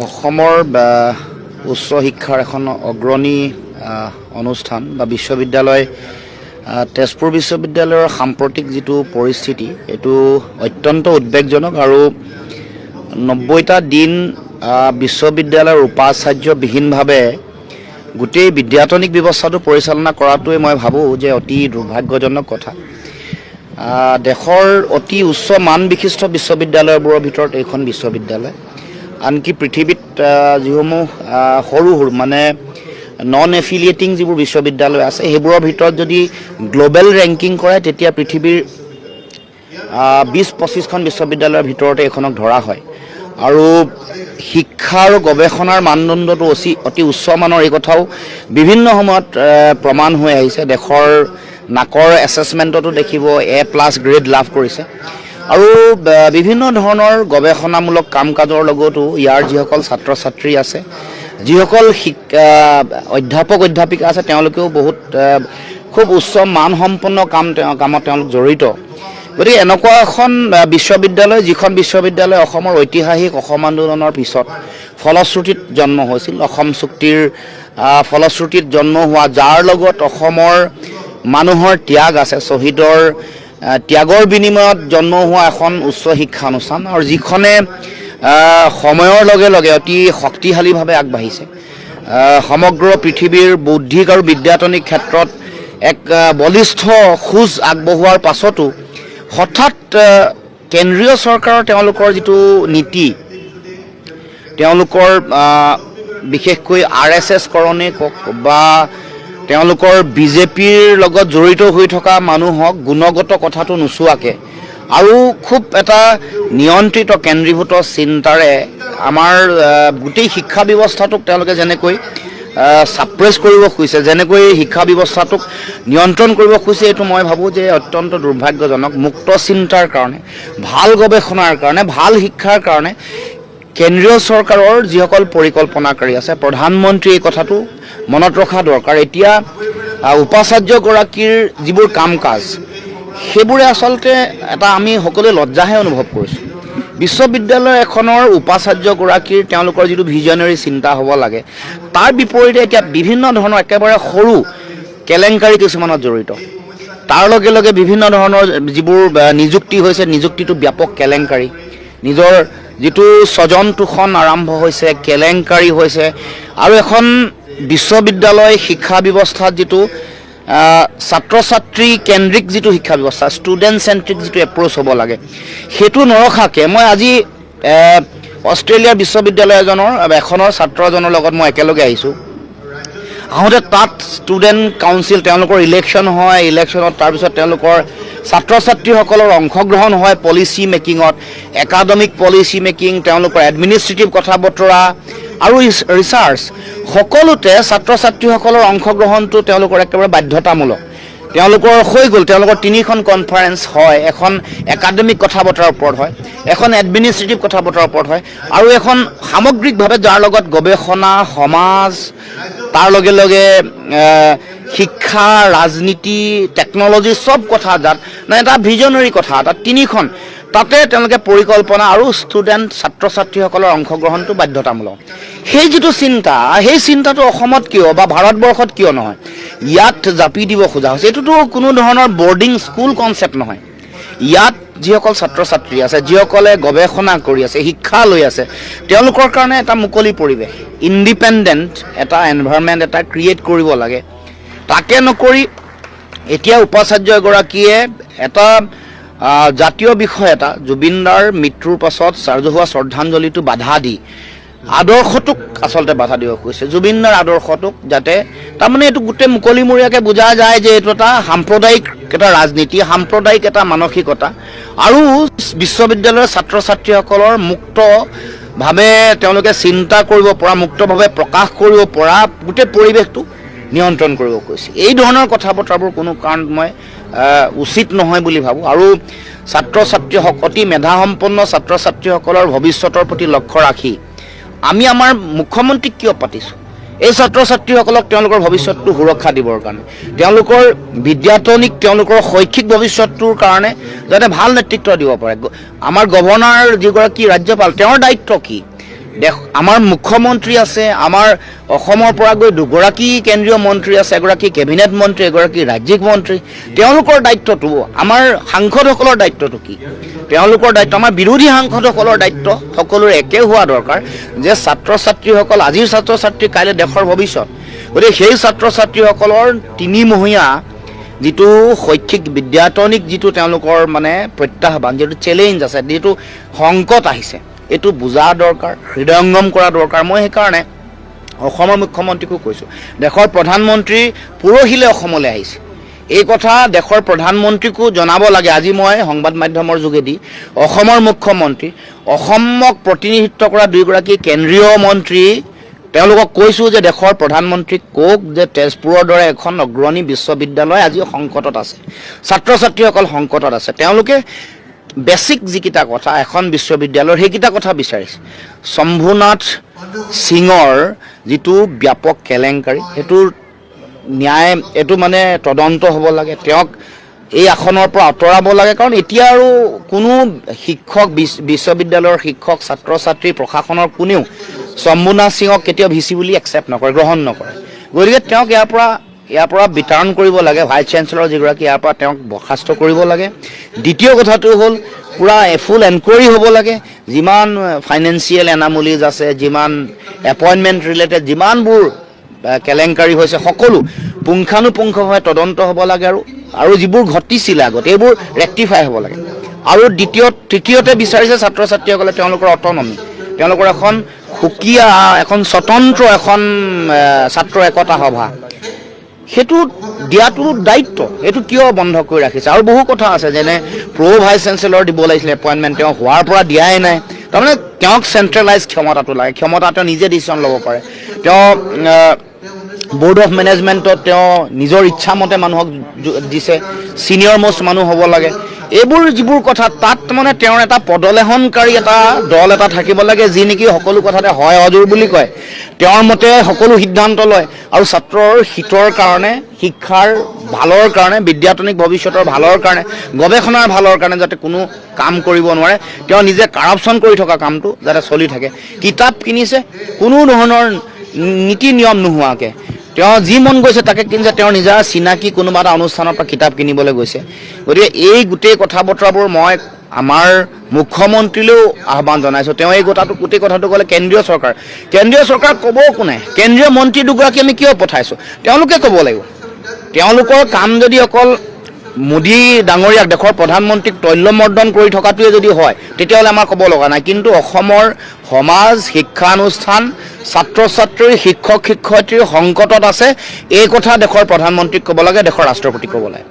অসমৰ উচ্চ শিক্ষাৰ এখন অগ্ৰণী অনুষ্ঠান বা বিশ্ববিদ্যালয় তেজপুৰ বিশ্ববিদ্যালয়ৰ সাম্প্ৰতিক যিটো পৰিস্থিতি এইটো অত্যন্ত উদ্বেগজনক আৰু 90টা দিন বিশ্ববিদ্যালয়ৰ উপাচাৰ্যবিহীনভাৱে গোটেই বিদ্যায়তনিক ব্যৱস্থাটো পৰিচালনা কৰাটোৱে মই ভাবোঁ যে অতি দুৰ্ভাগ্যজনক কথা। দেশৰ অতি উচ্চ মান বিশিষ্ট বিশ্ববিদ্যালয়বোৰৰ ভিতৰত এইখন বিশ্ববিদ্যালয়। আনকি পৃথিৱীত যিসমূহ সৰু সৰু মানে নন এফিলিয়েটিং যিবোৰ বিশ্ববিদ্যালয় আছে সেইবোৰৰ ভিতৰত যদি গ্লোবেল ৰেংকিং কৰে তেতিয়া পৃথিৱীৰ 20-25খন বিশ্ববিদ্যালয়ৰ ভিতৰতে এইখনক ধৰা হয়। আৰু শিক্ষা আৰু গৱেষণাৰ মানদণ্ডটো অতি উচ্চ মানৰ এই কথাও বিভিন্ন সময়ত প্ৰমাণ হৈ আহিছে। দেশৰ নাকৰ এছেছমেণ্টতো দেখিব A+ গ্ৰেড লাভ কৰিছে। আৰু বিভিন্ন ধৰণৰ গৱেষণামূলক কাম কাজৰ লগতো ইয়াৰ যিসকল ছাত্ৰ ছাত্ৰী আছে, যিসকল অধ্যাপক অধ্যাপিকা আছে, তেওঁলোকেও বহুত খুব উচ্চ মানসম্পন্ন কামত তেওঁলোক জড়িত। গতিকে এনেকুৱা এখন বিশ্ববিদ্যালয়, যিখন বিশ্ববিদ্যালয় অসমৰ ঐতিহাসিক অসম আন্দোলনৰ পিছত ফলশ্ৰুতিত জন্ম হৈছিল, অসম চুক্তিৰ ফলশ্ৰুতিত জন্ম হোৱা, যাৰ লগত অসমৰ মানুহৰ ত্যাগ আছে, শ্বহীদৰ ত্যাগৰ বিনিময়ত জন্ম হোৱা এখন উচ্চ শিক্ষা অনুষ্ঠান, আৰু যিখনে সময়ৰ লগে লগে অতি শক্তিশালীভাৱে আগবাঢ়িছে। সমগ্ৰ পৃথিৱীৰ বৌদ্ধিক আৰু বিদ্যায়তনিক ক্ষেত্ৰত এক বলিষ্ঠ খোজ আগবঢ়োৱাৰ পাছতো হঠাৎ কেন্দ্ৰীয় চৰকাৰৰ তেওঁলোকৰ যিটো নীতি, তেওঁলোকৰ বিশেষকৈ RSS কৰণেই কওক বা তেওঁলোকৰ BJPৰ লগত জড়িত হৈ থকা মানুহক গুণগত কথাটো নোচোৱাকৈ আৰু খুব এটা নিয়ন্ত্ৰিত কেন্দ্ৰীভূত চিন্তাৰে আমাৰ গোটেই শিক্ষা ব্যৱস্থাটোক তেওঁলোকে যেনেকৈ ছাপ্ৰেছ কৰিব খুজিছে, যেনেকৈ শিক্ষা ব্যৱস্থাটোক নিয়ন্ত্ৰণ কৰিব খুজিছে, এইটো মই ভাবোঁ যে অত্যন্ত দুৰ্ভাগ্যজনক। মুক্ত চিন্তাৰ কাৰণে, ভাল গৱেষণাৰ কাৰণে, ভাল শিক্ষাৰ কাৰণে কেন্দ্ৰীয় চৰকাৰৰ যিসকল পৰিকল্পনাকাৰী আছে, প্ৰধানমন্ত্ৰী এই কথাটো মনত ৰখা দৰকাৰ। এতিয়া উপাচাৰ্যগৰাকীৰ যিবোৰ কাম কাজ সেইবোৰে আচলতে এটা আমি সকলোৱে লজ্জাহে অনুভৱ কৰিছোঁ। বিশ্ববিদ্যালয় এখনৰ উপাচাৰ্যগৰাকীৰ তেওঁলোকৰ যিটো ভিজনেৰী চিন্তা হ'ব লাগে, তাৰ বিপৰীতে এতিয়া বিভিন্ন ধৰণৰ একেবাৰে সৰু কেলেংকাৰী কিছুমানত জড়িত। তাৰ লগে লগে বিভিন্ন ধৰণৰ যিবোৰ নিযুক্তি হৈছে, নিযুক্তিটো ব্যাপক কেলেংকাৰী। নিজৰ যিটো স্বজন তোষণ আৰম্ভ হৈছে, কেলেংকাৰী হৈছে। আৰু এখন বিশ্ববিদ্যালয় শিক্ষা ব্যৱস্থাত যিটো ছাত্ৰ ছাত্ৰী কেন্দ্ৰিক যিটো শিক্ষা ব্যৱস্থা, ষ্টুডেণ্ট চেণ্ট্ৰিক যিটো এপ্ৰ'চ হ'ব লাগে, সেইটো নৰখাকৈ মই আজি অষ্ট্ৰেলিয়াৰ বিশ্ববিদ্যালয় এখনৰ ছাত্ৰ এজনৰ লগত মই একেলগে আহিছোঁ। আহোঁতে তাত ষ্টুডেণ্ট কাউন্সিল, তেওঁলোকৰ ইলেকশ্যন হয়, ইলেকশ্যনত তাৰপিছত তেওঁলোকৰ ছাত্ৰ ছাত্ৰীসকলৰ অংশগ্ৰহণ হয় পলিচি মেকিঙত, একাডেমিক পলিচি মেকিং, তেওঁলোকৰ এডমিনিষ্ট্ৰেটিভ কথা বতৰা আৰু ৰিচাৰ্চ, সকলোতে ছাত্ৰ ছাত্ৰীসকলৰ অংশগ্ৰহণটো তেওঁলোকৰ একেবাৰে বাধ্যতামূলক। তেওঁলোকৰ হৈ গ'ল, তেওঁলোকৰ 3খন কনফাৰেঞ্চ হয়, এখন একাডেমিক কথা বতৰাৰ ওপৰত হয়, এখন এডমিনিষ্ট্ৰেটিভ কথা বতৰাৰ ওপৰত হয়, আৰু এখন সামগ্ৰিকভাৱে যাৰ লগত গৱেষণা, সমাজ, তাৰ লগে লগে শিক্ষা, ৰাজনীতি, টেকন'লজি, চব কথা যাত মানে এটা ভিজনেৰী কথা, তাত 3খন, তাতে তেওঁলোকে পৰিকল্পনা আৰু ছাত্ৰ ছাত্ৰীসকলৰ অংশগ্ৰহণটো বাধ্যতামূলক। সেই যিটো চিন্তা, সেই চিন্তাটো অসমত কিয় বা ভাৰতবৰ্ষত কিয় নহয়, ইয়াত জাপি দিব খোজা হৈছে। এইটোতো কোনো ধৰণৰ বৰ্ডিং স্কুল কনচেপ্ট নহয়। ইয়াত যিসকল ছাত্ৰ ছাত্ৰী আছে, যিসকলে গৱেষণা কৰি আছে, শিক্ষা লৈ আছে, তেওঁলোকৰ কাৰণে এটা মুকলি পৰিৱেশ, ইণ্ডিপেণ্ডেণ্ট এটা এনভাইৰনমেণ্ট এটা ক্ৰিয়েট কৰিব লাগে। তাকে নকৰি এতিয়া উপাচাৰ্য এগৰাকীয়ে এটা জাতীয় বিষয় এটা, জুবিন দাৰ মৃত্যুৰ পাছত হোৱা শ্ৰদ্ধাঞ্জলিটো বাধা দি আদৰ্শটোক আচলতে বাধা দিব খুজিছে, জুবিন দাৰ আদৰ্শটোক, যাতে তাৰমানে এইটো গোটেই মুকলিমূৰীয়াকৈ বুজা যায় যে এইটো এটা সাম্প্ৰদায়িক এটা ৰাজনীতি, সাম্প্ৰদায়িক এটা মানসিকতা, আৰু বিশ্ববিদ্যালয়ৰ ছাত্ৰ ছাত্ৰীসকলৰ মুক্তভাৱে তেওঁলোকে চিন্তা কৰিব পৰা, মুক্তভাৱে প্ৰকাশ কৰিব পৰা গোটেই পৰিৱেশটো নিয়ন্ত্ৰণ কৰিব কৈছে। এই ধৰণৰ কথা বতৰাবোৰ কোনো কাৰণত মই উচিত নহয় বুলি ভাবোঁ। আৰু ছাত্ৰ ছাত্ৰীসকল, অতি মেধাসম্পন্ন ছাত্ৰ ছাত্ৰীসকলৰ ভৱিষ্যতৰ প্ৰতি লক্ষ্য ৰাখি আমি আমাৰ মুখ্যমন্ত্ৰীক কিয় পাতিছোঁ? এই ছাত্ৰ ছাত্ৰীসকলক তেওঁলোকৰ ভৱিষ্যতটো সুৰক্ষা দিবৰ কাৰণে, তেওঁলোকৰ বিদ্যায়তনিক, তেওঁলোকৰ শৈক্ষিক ভৱিষ্যতটোৰ কাৰণে যাতে ভাল নেতৃত্ব দিব পাৰে। আমাৰ গভৰ্ণৰ যিগৰাকী ৰাজ্যপাল, তেওঁৰ দায়িত্ব কি? আমাৰ মুখ্যমন্ত্ৰী আছে, আমাৰ অসমৰ পৰা গৈ দুগৰাকী কেন্দ্ৰীয় মন্ত্ৰী আছে, এগৰাকী কেবিনেট মন্ত্ৰী, এগৰাকী ৰাজ্যিক মন্ত্ৰী। তেওঁলোকৰ দায়িত্বটো, আমাৰ সাংসদসকলৰ দায়িত্বটো কি? তেওঁলোকৰ দায়িত্ব, আমাৰ বিৰোধী সাংসদসকলৰ দায়িত্ব সকলোৰে একে হোৱা দৰকাৰ যে ছাত্ৰ ছাত্ৰীসকল আজিৰ ছাত্ৰ ছাত্ৰী কাইলৈ দেশৰ ভৱিষ্যত। গতিকে সেই ছাত্ৰ ছাত্ৰীসকলৰ তিনিমহীয়া যিটো শৈক্ষিক বিদ্যায়তনিক যিটো তেওঁলোকৰ মানে প্ৰত্যাহ্বান, যিটো চেলেঞ্জ আছে, যিটো সংকট আহিছে, এইটো বুজাৰ দৰকাৰ, হৃদয়ংগম কৰা দৰকাৰ। মই সেইকাৰণে অসমৰ মুখ্যমন্ত্ৰীকো কৈছোঁ, দেশৰ প্ৰধানমন্ত্ৰী পৰহিলৈ অসমলৈ আহিছে, এই কথা দেশৰ প্ৰধানমন্ত্ৰীকো জনাব লাগে। আজি মই সংবাদ মাধ্যমৰ যোগেদি অসমৰ মুখ্যমন্ত্ৰী, অসমক প্ৰতিনিধিত্ব কৰা দুইগৰাকী কেন্দ্ৰীয় মন্ত্ৰী, তেওঁলোকক কৈছোঁ যে দেশৰ প্ৰধানমন্ত্ৰীক কওক যে তেজপুৰৰ দৰে এখন অগ্ৰণী বিশ্ববিদ্যালয় আজি সংকটত আছে, ছাত্ৰ ছাত্ৰীসকল সংকটত আছে। তেওঁলোকে বেছিক যিকেইটা কথা এখন বিশ্ববিদ্যালয়ৰ সেইকেইটা কথা বিচাৰিছে। শম্ভুনাথ সিঙৰ যিটো ব্যাপক কেলেংকাৰী, সেইটোৰ ন্যায়, এইটো মানে তদন্ত হ'ব লাগে, তেওঁক এই আসনৰ পৰা আঁতৰাব লাগে। কাৰণ এতিয়া আৰু কোনো শিক্ষক, বিশ্ববিদ্যালয়ৰ শিক্ষক, ছাত্ৰ ছাত্ৰী, প্ৰশাসনৰ কোনেও শম্ভুনাথ সিঙক কেতিয়াও ভিচি বুলি একচেপ্ট নকৰে, গ্ৰহণ নকৰে। গতিকে তেওঁক ইয়াৰ পৰা বিতৰণ কৰিব লাগে। ভাইচ চেঞ্চেলৰ যিগৰাকী, ইয়াৰ পৰা তেওঁক বৰ্খাস্ত কৰিব লাগে। দ্বিতীয় কথাটো হ'ল পূৰা ফুল এনকুৱাৰী হ'ব লাগে, যিমান ফাইনেন্সিয়েল এনামলিজ আছে, যিমান এপইণ্টমেণ্ট ৰিলেটেড যিমানবোৰ কেলেংকাৰী হৈছে, সকলো পুংখানুপুংখভাৱে তদন্ত হ'ব লাগে। আৰু যিবোৰ ঘটিছিলে আগত, এইবোৰ ৰেক্টিফাই হ'ব লাগে। আৰু তৃতীয়তে বিচাৰিছে ছাত্ৰ ছাত্ৰীসকলে তেওঁলোকৰ অট'নমি, তেওঁলোকৰ এখন সুকীয়া, এখন স্বতন্ত্ৰ এখন ছাত্ৰ একতা সভা, সেইটো দিয়াটো দায়িত্ব। এইটো কিয় বন্ধ কৰি ৰাখিছে? আৰু বহু কথা আছে, যেনে ভাইচ চেঞ্চেলৰ দিব লাগিছিলে এপইণ্টমেণ্ট, তেওঁ হোৱাৰ পৰা দিয়াই নাই। তাৰমানে তেওঁক চেণ্ট্ৰেলাইজ ক্ষমতাটো লাগে, ক্ষমতা তেওঁ নিজে ডিচিশ্যন ল'ব পাৰে। তেওঁ ব'ৰ্ড অফ মেনেজমেণ্টত তেওঁ নিজৰ ইচ্ছামতে মানুহক দিছে, ছিনিয়ৰ মষ্ট মানুহ হ'ব লাগে। এইবোৰ যিবোৰ কথা, তাত মানে তেওঁৰ এটা পদলেহনকাৰী এটা দল এটা থাকিব লাগে, যি নেকি সকলো কথাতে হয় অজুৰ বুলি কয়, তেওঁৰ মতে সকলো সিদ্ধান্ত লয়। আৰু ছাত্ৰৰ হিতৰ কাৰণে, শিক্ষাৰ ভালৰ কাৰণে, বিদ্যায়তনিক ভৱিষ্যতৰ ভালৰ কাৰণে, গৱেষণাৰ ভালৰ কাৰণে যাতে কোনো কাম কৰিব নোৱাৰে, তেওঁ নিজে কাৰাপশ্যন কৰি থকা কামটো যাতে চলি থাকে। কিতাপ কিনিছে কোনো ধৰণৰ নীতি নিয়ম নোহোৱাকৈ, তেওঁ যি মন গৈছে তাকে কিনিছে, তেওঁৰ নিজা চিনাকি কোনোবা এটা অনুষ্ঠানৰ পৰা কিতাপ কিনিবলৈ গৈছে। গতিকে এই গোটেই কথা বতৰাবোৰ মই আমাৰ মুখ্যমন্ত্ৰীলৈও আহ্বান জনাইছোঁ। তেওঁ এই গোটেই কথাটো ক'লে কেন্দ্ৰীয় চৰকাৰ ক'ব কোনে? কেন্দ্ৰীয় মন্ত্ৰী দুগৰাকী আমি কিয় পঠাইছোঁ? তেওঁলোকে ক'ব লাগিব। তেওঁলোকৰ কাম যদি অকল মোদী ডাঙৰীয়াক, দেশৰ প্ৰধানমন্ত্ৰীক তৈল্যমৰ্দন কৰি থকাটোৱে যদি হয়, তেতিয়াহ'লে আমাৰ ক'ব লগা নাই। কিন্তু অসমৰ সমাজ, শিক্ষানুষ্ঠান, ছাত্ৰ ছাত্ৰী, শিক্ষক শিক্ষয়িত্ৰীৰ সংকটত আছে, এই কথা দেশৰ প্ৰধানমন্ত্ৰীক ক'ব লাগে, দেশৰ ৰাষ্ট্ৰপতিক ক'ব লাগে।